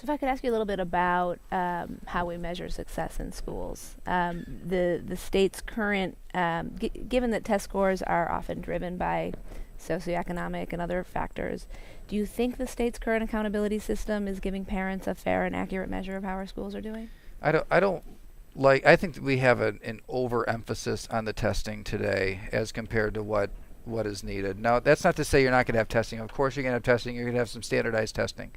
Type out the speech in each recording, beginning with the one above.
So if I could ask you a little bit about how we measure success in schools. The state's current, given that test scores are often driven by socioeconomic and other factors, do you think the state's current accountability system is giving parents a fair and accurate measure of how our schools are doing? I think that we have an overemphasis on the testing today as compared to what is needed. Now, that's not to say you're not going to have testing. Of course you're going to have testing. You're going to have some standardized testing.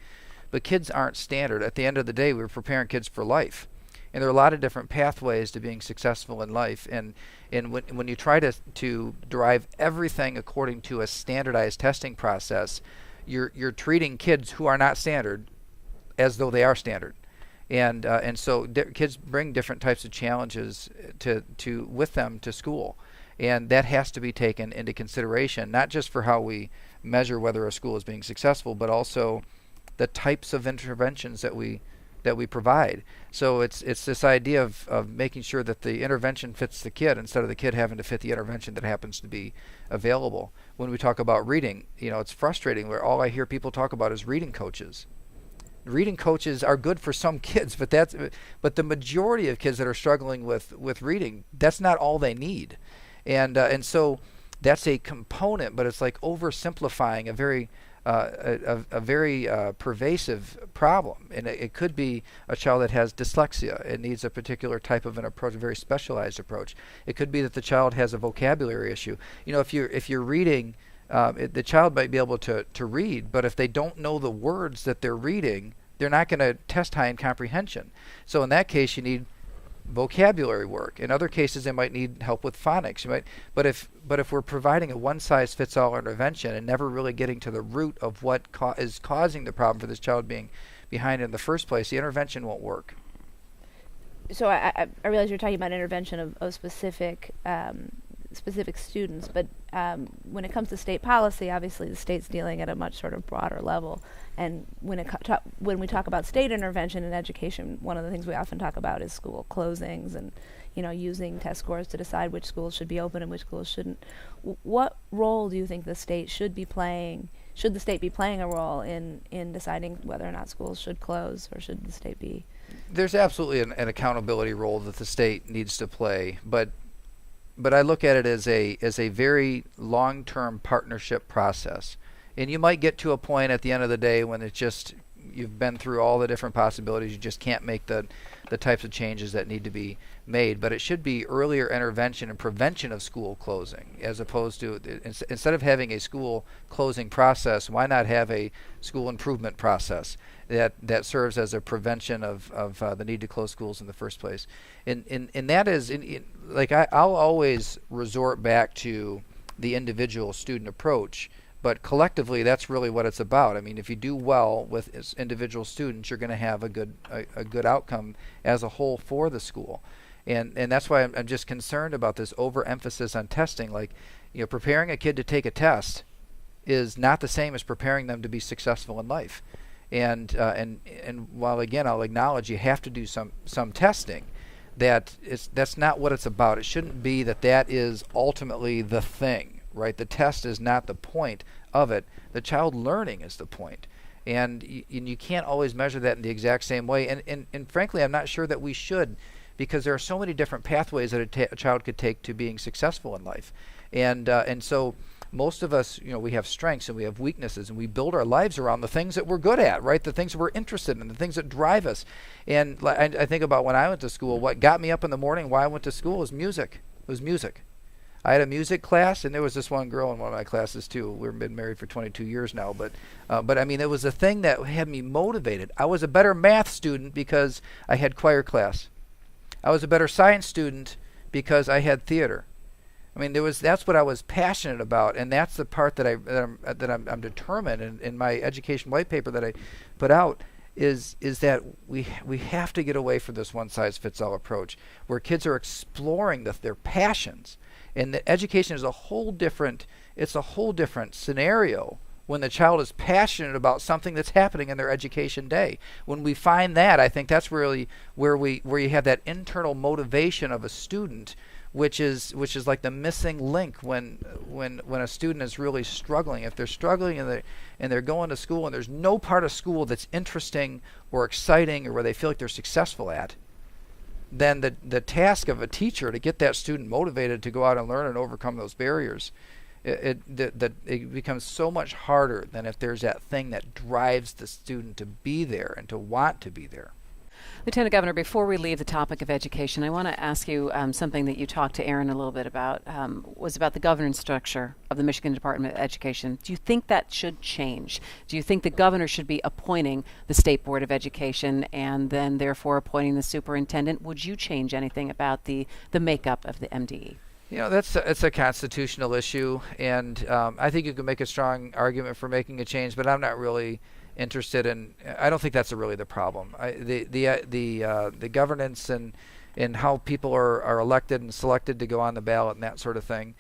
But kids aren't standard. At the end of the day, we're preparing kids for life. And there are a lot of different pathways to being successful in life. And when you try to derive everything according to a standardized testing process, you're treating kids who are not standard as though they are standard. And so kids bring different types of challenges to with them to school. And that has to be taken into consideration, not just for how we measure whether a school is being successful, but also the types of interventions that we provide. So it's this idea of making sure that the intervention fits the kid instead of the kid having to fit the intervention that happens to be available. When we talk about reading, it's frustrating where all I hear people talk about is reading coaches. Reading coaches are good for some kids, but the majority of kids that are struggling with reading, that's not all they need. And so that's a component, but it's like oversimplifying a very pervasive problem. And it could be a child that has dyslexia. It needs a particular type of an approach, a very specialized approach. It could be that the child has a vocabulary issue. If you're reading, the child might be able to read, but if they don't know the words that they're reading, they're not going to test high in comprehension. So in that case, you need vocabulary work. In other cases, they might need help with phonics. But if we're providing a one-size-fits-all intervention and never really getting to the root of what is causing the problem for this child being behind in the first place, the intervention won't work. So I realize you're talking about intervention of specific students, but when it comes to state policy, obviously the state's dealing at a much sort of broader level. And when we talk about state intervention in education, one of the things we often talk about is school closings and using test scores to decide which schools should be open and which schools shouldn't. What role do you think the state should be playing? Should the state be playing a role in deciding whether or not schools should close, or should the state be? There's absolutely an accountability role that the state needs to play, but I look at it as a very long-term partnership process. And you might get to a point at the end of the day when it's just you've been through all the different possibilities. You just can't make the types of changes that need to be made. But it should be earlier intervention and prevention of school closing, as opposed to instead of having a school closing process, why not have a school improvement process that serves as a prevention of the need to close schools in the first place. And that is I'll always resort back to the individual student approach. But collectively, that's really what it's about. I mean, if you do well with individual students, you're going to have a good outcome as a whole for the school, and that's why I'm just concerned about this overemphasis on testing. Preparing a kid to take a test is not the same as preparing them to be successful in life. And while again I'll acknowledge you have to do some testing, that's not what it's about. It shouldn't be that is ultimately the thing. Right, the test is not the point of it. The child learning is the point, and you can't always measure that in the exact same way. And frankly, I'm not sure that we should, because there are so many different pathways that a child could take to being successful in life, and so most of us, we have strengths and we have weaknesses, and we build our lives around the things that we're good at, right? The things that we're interested in, the things that drive us. And I think about when I went to school, what got me up in the morning, why I went to school, was music. It was music. I had a music class, and there was this one girl in one of my classes too. We've been married for 22 years now, but I mean, it was a thing that had me motivated. I was a better math student because I had choir class. I was a better science student because I had theater. I mean, that's what I was passionate about, and that's the part that I'm determined in my education white paper that I put out is that we have to get away from this one-size-fits-all approach where kids are exploring their passions. And the education is a whole different scenario when the child is passionate about something that's happening in their education day. When we find that, I think that's really where you have that internal motivation of a student which is like the missing link when a student is really struggling. If they're struggling and they're going to school and there's no part of school that's interesting or exciting or where they feel like they're successful at, then the task of a teacher to get that student motivated to go out and learn and overcome those barriers, it becomes so much harder than if there's that thing that drives the student to be there and to want to be there. Lieutenant Governor, before we leave the topic of education, I want to ask you something that you talked to Aaron a little bit about, was about the governance structure of the Michigan Department of Education. Do you think that should change? Do you think the governor should be appointing the State Board of Education and then therefore appointing the superintendent? Would you change anything about the makeup of the MDE? You know, it's a constitutional issue, and I think you can make a strong argument for making a change, but I'm not really interested in. I don't think that's really the problem. The governance and how people are elected and selected to go on the ballot and that sort of thing.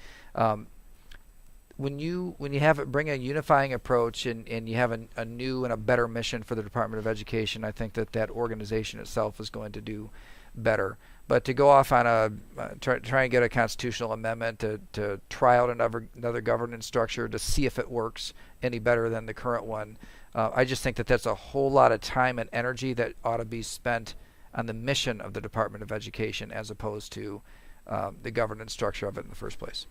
When you bring a unifying approach and you have a new and a better mission for the Department of Education, I think that organization itself is going to do better. But to go off on try and get a constitutional amendment to try out another governance structure to see if it works any better than the current one, I just think that's a whole lot of time and energy that ought to be spent on the mission of the Department of Education as opposed to the governance structure of it in the first place.